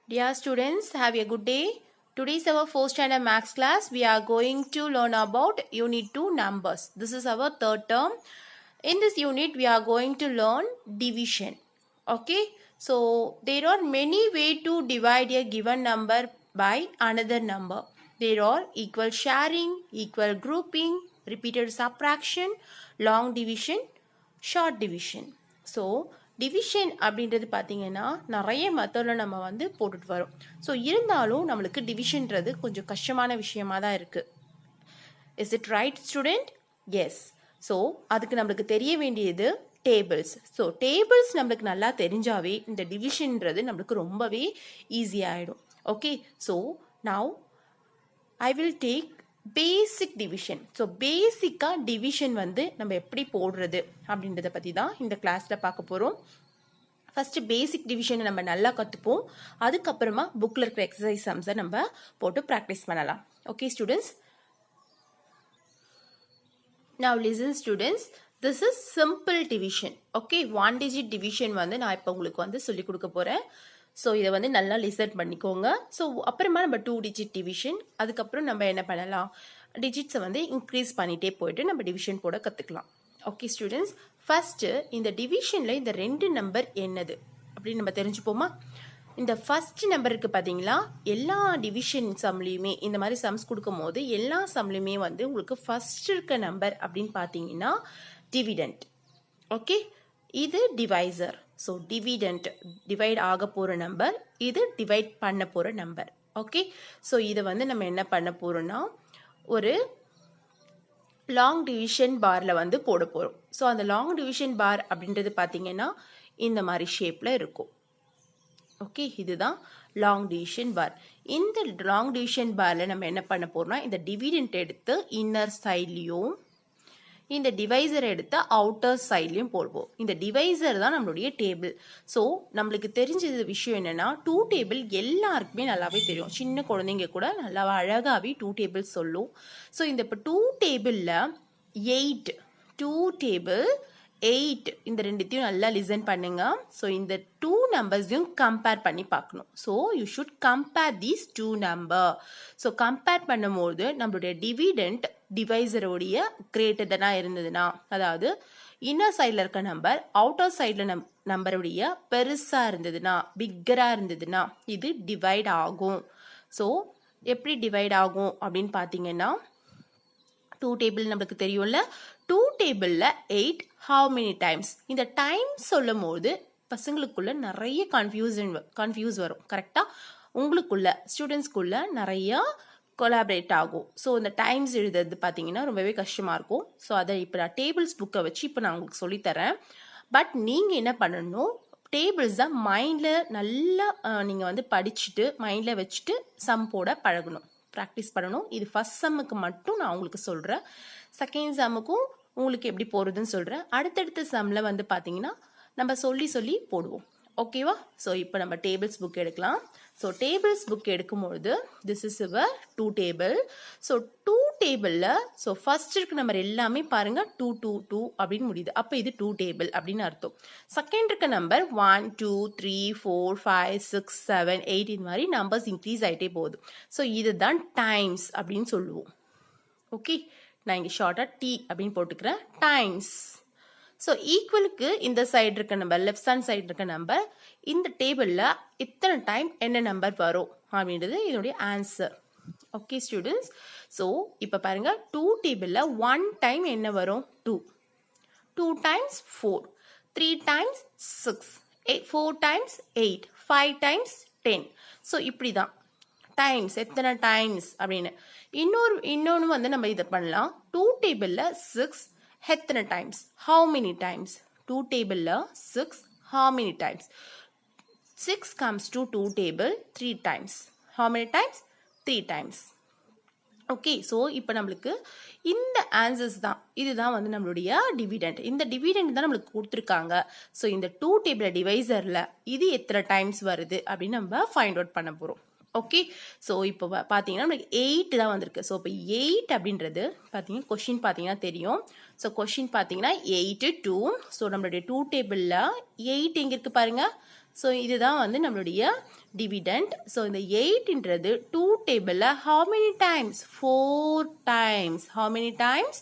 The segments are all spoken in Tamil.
Dear students, have a good day. Today is our 4th standard maths class. We are going to learn about unit 2 numbers. This is our third term. In this unit, we are going to learn division. Okay. So, there are many ways to divide a given number by another number. There are equal sharing, equal grouping, repeated subtraction, long division, short division. So division அப்படின்றது பார்த்தீங்கன்னா நிறைய மெத்தடில் நம்ம போட்டுட்டு வரோம். ஸோ இருந்தாலும் நம்மளுக்கு டிவிஷன்றது கொஞ்சம் கஷ்டமான விஷயமா தான் இருக்குது. Is it right student? Yes. So அதுக்கு நம்மளுக்கு தெரிய வேண்டியது டேபிள்ஸ். ஸோ டேபிள்ஸ் நம்மளுக்கு நல்லா தெரிஞ்சாவே இந்த டிவிஷன்றது நம்மளுக்கு ரொம்பவே ஈஸியாகிடும். Okay. So now I will take basic division. So பேசிக்காக டிவிஷன் நம்ம எப்படி போடுறது அப்படின்றத பற்றி தான் இந்த கிளாஸில் பார்க்க போகிறோம். ஃபஸ்ட்டு பேசிக் டிவிஷனை நம்ம நல்லா கற்றுப்போம். அதுக்கப்புறமா புக்கில் இருக்கிற எக்ஸசைஸ் சம்ஸை நம்ம போட்டு ப்ராக்டிஸ் பண்ணலாம். Okay students, now listen students, this is simple division. Okay, 1 digit division நான் இப்போ உங்களுக்கு சொல்லிக் கொடுக்க போகிறேன். ஸோ இதை நல்லா லிசன் பண்ணிக்கோங்க. ஸோ அப்புறமா நம்ம 2 digit டிவிஷன், அதுக்கப்புறம் நம்ம என்ன பண்ணலாம், டிஜிட்ஸை இன்க்ரீஸ் பண்ணிகிட்டே போயிட்டு நம்ம டிவிஷன் போட கற்றுக்கலாம். ஓகே ஸ்டூடெண்ட்ஸ், ஃபஸ்ட்டு இந்த டிவிஷனில் இந்த 2 நம்பர் என்னது அப்படின்னு நம்ம தெரிஞ்சுப்போமா. இந்த ஃபஸ்ட் நம்பருக்கு பார்த்தீங்களா, எல்லா டிவிஷன் சம்லேயுமே இந்த மாதிரி சம்ஸ் கொடுக்கும் போது எல்லா சம்லேயுமே உங்களுக்கு ஃபஸ்ட் இருக்க நம்பர் அப்படின்னு பார்த்தீங்கன்னா டிவிடெண்ட். ஓகே, இது டிவைசர். ஸோ டிவிடெண்ட் டிவைட் ஆக போகிற நம்பர், இது டிவைட் பண்ண போகிற நம்பர். ஓகே, ஸோ இதை நம்ம என்ன பண்ண போகிறோம்னா ஒரு லாங் டிவிஷன் பாரில் போட போகிறோம். ஸோ அந்த லாங் டிவிஷன் பார் அப்படின்றது பார்த்தீங்கன்னா இந்த மாதிரி ஷேப்பில் இருக்கும். ஓகே, இதுதான் லாங் டிவிஷன் பார். இந்த லாங் டிவிஷன் பாரில் நம்ம என்ன பண்ண போகிறோம்னா இந்த டிவிடெண்ட் எடுத்து இன்னர் சைட்லேயும் இந்த டிவைசரை எடுத்து அவுட்டர் சைட்லையும் போடுவோம். இந்த டிவைசர் தான் நம்மளுடைய டேபிள். ஸோ நம்மளுக்கு தெரிஞ்சது விஷயம் என்னென்னா 2 டேபிள் எல்லாருக்குமே நல்லாவே தெரியும். சின்ன குழந்தைங்க கூட நல்லா அழகாகவே 2 டேபிள் சொல்லும். ஸோ இந்த இப்போ 2 டேபிளில் 8 2 டேபிள் 8 இந்த ரெண்டுத்தையும் நல்லா லிசன் பண்ணுங்க. ஸோ இந்த 2 நம்பர்ஸையும் கம்பேர் பண்ணி பார்க்கணும். So you should compare these 2 number. So compare பண்ணும்போது நம்மளுடைய டிவிடெண்ட் டிவைசருடைய கிரேட்டர் தானா இருந்ததுன்னா, அதாவது இன்னர் சைடில் இருக்க நம்பர் அவுட்டர் சைடில் நம்பருடைய பெருசாக இருந்ததுன்னா, பிக்கராக இருந்ததுன்னா இது டிவைட் ஆகும். ஸோ எப்படி டிவைட் ஆகும் அப்படின்னு பார்த்தீங்கன்னா 2 டேபிள் நம்மளுக்கு தெரியும்ல, 2 டேபிளில் 8 ஹவு மெனி டைம்ஸ். இந்த டைம் சொல்லும் போது பசங்களுக்குள்ள நிறைய கன்ஃபியூஸ் வரும். கரெக்டாக உங்களுக்குள்ள ஸ்டூடெண்ட்ஸ்குள்ள நிறையா கொலாபரேட் ஆகும். ஸோ இந்த டைம்ஸ் எழுதுறது பார்த்தீங்கன்னா ரொம்பவே கஷ்டமாக இருக்கும். ஸோ அதை இப்போ நான் டேபிள்ஸ் புக்கை வச்சு இப்போ நான் உங்களுக்கு சொல்லித்தரேன். பட் நீங்கள் என்ன பண்ணணும், டேபிள்ஸ் தான் மைண்டில் நல்லா நீங்கள் படிச்சுட்டு மைண்டில் வச்சுட்டு சம் போட பழகணும், ப்ராக்டிஸ் பண்ணணும். இது ஃபஸ்ட் சம்முக்கு மட்டும் நான் உங்களுக்கு சொல்கிறேன். செகண்ட் சம்முக்கும் உங்களுக்கு எப்படி போகிறதுன்னு சொல்கிறேன். அடுத்தடுத்த சம்மில் பார்த்தீங்கன்னா நம்ம சொல்லி போடுவோம். ஓகேவா? ஸோ இப்போ நம்ம டேபிள்ஸ் புக் எடுக்கலாம். ஸோ டேபிள்ஸ் புக் எடுக்கும்பொழுது this is your 2 table. So 2 டேபிளில் ஸோ ஃபர்ஸ்ட் இருக்க நம்பர் எல்லாமே பாருங்கள் 2 2 2 அப்படின்னு முடியுது. அப்போ இது 2 டேபிள் அப்படின்னு அர்த்தம். செகண்ட் இருக்க நம்பர் 1 2 3 4 5 6 7 8 இந்த மாதிரி நம்பர்ஸ் இன்க்ரீஸ் ஆகிட்டே போகுது. ஸோ இதுதான் டைம்ஸ் அப்படின்னு சொல்லுவோம். ஓகே, நான் இங்கே ஷார்ட்டாக டி அப்படின்னு போட்டுக்கிறேன், டைம்ஸ். ஸோ ஈக்குவலுக்கு இந்த சைடு இருக்க நம்பர், லெஃப்ட் ஹேண்ட் சைடு இருக்க நம்பர், இந்த டேபிளில் இத்தனை டைம் என்ன நம்பர் வரும் அப்படின்றது இதனுடைய ஆன்சர். ஓகே ஸ்டூடெண்ட்ஸ், ஸோ இப்போ பாருங்கள் 2 டேபிளில் 1 டைம் என்ன வரும் 2, 2 times 4, 3 times 6, 4 times 8, 5 times 10. So இப்படி தான் டைம்ஸ், எத்தனை டைம்ஸ் அப்படின்னு. இன்னொன்று நம்ம இதை பண்ணலாம். 2 டேபிளில் 6 எத்தனை டைம்ஸ், how many times. 2 டேபிளில் 6 how many times. 6 comes to 2 table 3 times. How many times? 3 times. Okay, so இப்போ நம்மளுக்கு இந்த ஆன்சர்ஸ் தான், இதுதான் நம்மளுடைய டிவிடெண்ட். இந்த டிவிடெண்ட் தான் நம்மளுக்கு கொடுத்துருக்காங்க. ஸோ இந்த 2 டேபிள் டிவைசரில் இது எத்தனை டைம்ஸ் வருது அப்படின்னு நம்ம ஃபைண்ட் அவுட் பண்ண போகிறோம். ஓகே, ஸோ இப்போ பார்த்தீங்கன்னா நம்மளுக்கு 8 தான் வந்திருக்கு. ஸோ இப்போ 8 அப்படின்றது பார்த்தீங்கன்னா கொஷின் பார்த்தீங்கன்னா தெரியும். ஸோ கொஷின் பார்த்தீங்கன்னா 8 2. ஸோ நம்மளுடைய 2 டேபிளில் 8 எங்கே இருக்குது பாருங்கள், ஸோ இதுதான் வந்து நம்மளுடைய டிவிடெண்ட். ஸோ இந்த 8ன்றது 2 டேபிளில் how many times 4 times. how many times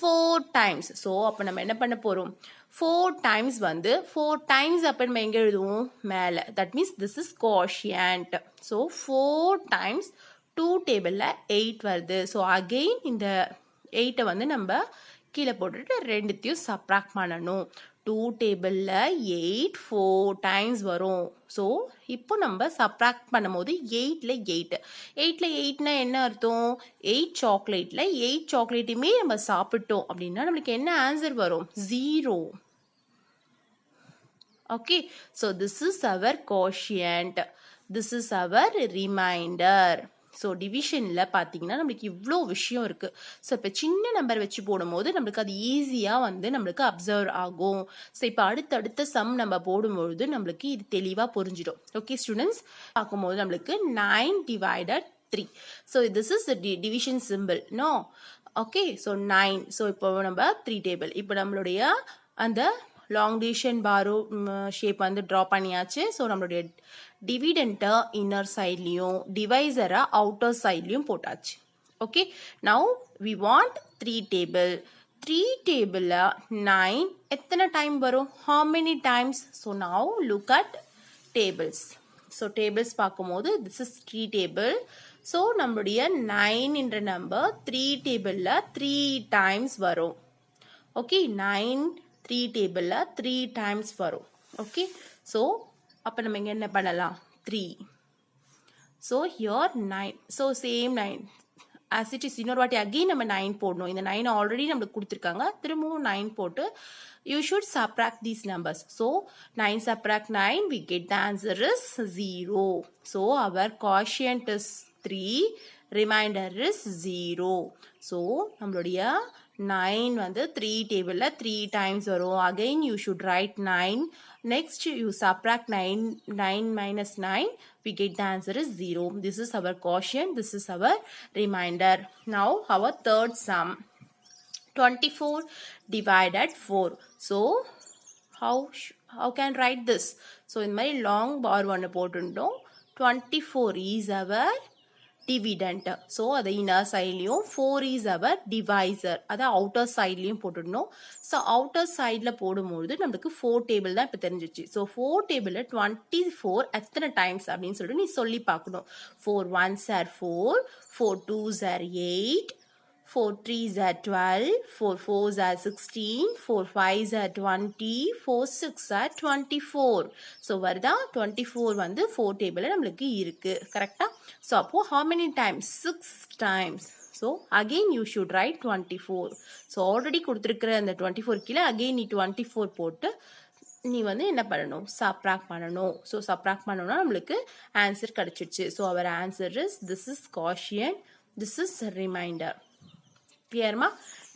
4 times. So அப்போ நம்ம என்ன பண்ண போகிறோம், 4 times வந்து 4 times அப்போ நம்ம எங்கே எழுதுவோம், மேலே. That means this is quotient. So 4 times 2 டேபிளில் 8 வருது. ஸோ அகெயின் இந்த 8 வந்து நம்ம கீழே போட்டுட்டு ரெண்டுத்தையும் சப்ராக்ட் பண்ணணும். 2 டேபிளில் 8 4 டைம்ஸ் வரும். ஸோ இப்போ நம்ம சப்ராக்ட் பண்ணும்போது 8ல் 8னா என்ன அர்த்தம், 8 சாக்லேட்டில் 8 சாக்லேட்டுமே நம்ம சாப்பிட்டோம் அப்படின்னா நம்மளுக்கு என்ன ஆன்சர் வரும், 0. Okay, so this is our quotient, this is our reminder. So டிவிஷனில் பார்த்தீங்கன்னா நம்மளுக்கு இவ்வளோ விஷயம் இருக்குது. ஸோ இப்போ சின்ன நம்பர் வச்சு போடும்போது நம்மளுக்கு அது ஈஸியாக வந்து நம்மளுக்கு அப்சர்வ் ஆகும். ஸோ இப்போ அடுத்தடுத்த சம் நம்ம போடும்பொழுது நம்மளுக்கு இது தெளிவாக புரிஞ்சிடும். ஓகே ஸ்டூடெண்ட்ஸ், பார்க்கும்போது நம்மளுக்கு 9 divided 3. So this is division simple. No, okay, so 9. So இப்போ நம்ம 3 டேபிள், இப்போ நம்மளுடைய அந்த லாங் டிவிஷன் பாரோ ஷேப் வந்து ட்ரா பண்ணியாச்சு. ஸோ நம்மளுடைய டிவிடெண்ட்டை இன்னர் சைட்லேயும் டிவைசரை அவுட்டர் சைட்லேயும் போட்டாச்சு. Okay, now we want 3 table. 3 டேபிளில் 9 எத்தனை டைம் வரும், how many times. So now look at tables. So tables பார்க்கும்போது திஸ் இஸ் 3 டேபிள். ஸோ நம்மளுடைய 9ன்ற நம்பர் 3 டேபிளில் 3 டைம்ஸ் வரும். ஓகே, 9 3 டேபிளில் 3 டைம்ஸ் வரும். ஓகே, ஸோ அப்போ நம்ம இங்கே என்ன பண்ணலாம், 3. So here 9. So same 9 as it is. இன்னொரு வாட்டி அகெயின் நம்ம 9 போடணும். இந்த 9 ஆல்ரெடி நம்மளுக்கு கொடுத்துருக்காங்க, திரும்பவும் 9 போட்டு you should subtract these numbers. So 9 subtract 9, we get the answer is 0. So our quotient is 3, remainder is 0. So நம்மளுடைய 9 வந்து 3 டேபிளில் 3 டைம்ஸ் வரும். Again you should right 9. Next you subtract 9 minus 9, we get the answer is 0. This is our quotient, this is our remainder. Now our third sum, 24 divided 4. So how can write this? So in my long bar one போட்டுட்டோம். 24 is our dividend. So அது inner sideலையும் 4 is our divisor. அது outer sideலையும் போட்டுடணும். So outer sideல போடும்போது நம்மளுக்கு 4 டேபிள் தான் இப்போ தெரிஞ்சிச்சு. So 4 டேபிளில் 24 எத்தனை டைம்ஸ் அப்படின்னு சொல்லிட்டு நீ சொல்லி பார்க்கணும். 4 1s are 4, 4 2s are 8, 4 3s are 12, 4 4s are 16, 4 5s are 20, 4 6 are 24. So வருதா, 24 வந்து 4 டேபிளில் நம்மளுக்கு இருக்கு. கரெக்டா? ஸோ அப்போ how many times, 6 times. So again you should right 24. So already கொடுத்துருக்கிற அந்த 24 கீழே அகெயின் நீ 24 போட்டு நீ வந்து என்ன பண்ணணும், சப்ராக்ட் பண்ணணும். ஸோ சப்ராக்ட் பண்ணோம்னா நம்மளுக்கு ஆன்சர் கிடைச்சிடுச்சு. So our answer is this is quotient, this is reminder. Clear?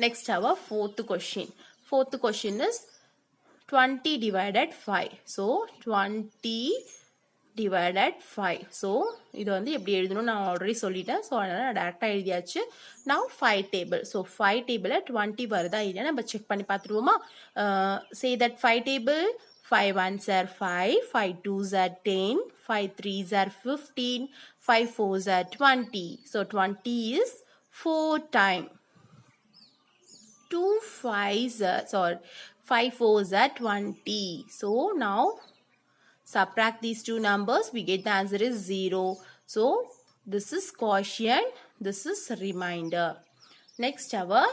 Next our fourth question. Fourth question is 20 divided 5. So 20 divided 5. So இது வந்து எப்படி எழுதணும் நான் ஆல்ரெடி சொல்லிட்டேன். ஸோ அதனால் டேரெக்டாக எழுதியாச்சு. Now 5 table. So 5 டேபிளில் 20 வருதா இல்லையா நம்ம செக் பண்ணி பார்த்துருவோமா. Say that 5 table, 5 1s are 5, 5 2s are 10, 5 3s are 15, 5 4s are 20. So 20 is 4 time. 2 5s are, sorry, 5 4s are 20. So now subtract these two numbers, we get the answer is 0. So this is quotient, this is remainder. Next our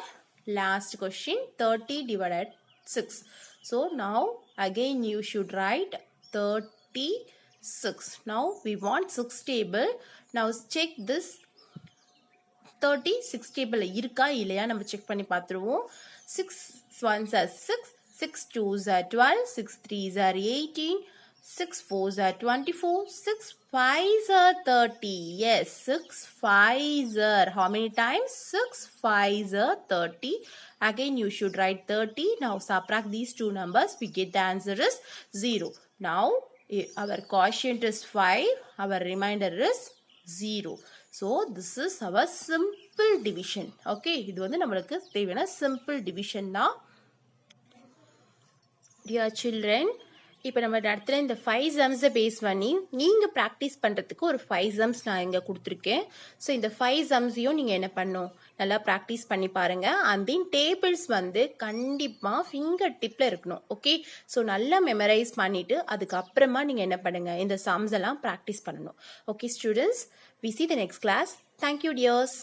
last question, 30 divided 6. So now again you should write 36. Now we want 6 table. Now check this 36 table இருக்கா இல்லையா நம்ம செக் பண்ணி பார்த்துருவோம். 6 1s are 6, 6 2s are 12, 6 3s are 18, 6 4s are 24, 6 5s are 30. Yes, 6 5s are, how many times? 6 5s are 30. Again you should write 30. Now subtract these two numbers, we get the answer is 0. Now our quotient is 5, our remainder is 0. So this is our simple division. Okay, இது வந்து நம்மளுக்கு தேவையான simple division தான். Dear children, இப்போ நம்ம இடத்துல இந்த 5 சம்ஸை பேஸ் பண்ணி நீங்கள் ப்ராக்டிஸ் பண்ணுறதுக்கு ஒரு 5 சம்ஸ் நான் இங்கே கொடுத்துருக்கேன். ஸோ இந்த 5 சம்ஸையும் நீங்கள் என்ன பண்ணணும், நல்லா ப்ராக்டிஸ் பண்ணி பாருங்கள். அண்ட் தென் டேபிள்ஸ் வந்து கண்டிப்பாக ஃபிங்கர் டிப்பில் இருக்கணும். ஓகே, ஸோ நல்லா மெமரைஸ் பண்ணிவிட்டு அதுக்கப்புறமா நீங்கள் என்ன பண்ணுங்கள், இந்த சம்ஸ் எல்லாம் ப்ராக்டிஸ் பண்ணணும். Okay students, we see the next class. Thank you dears.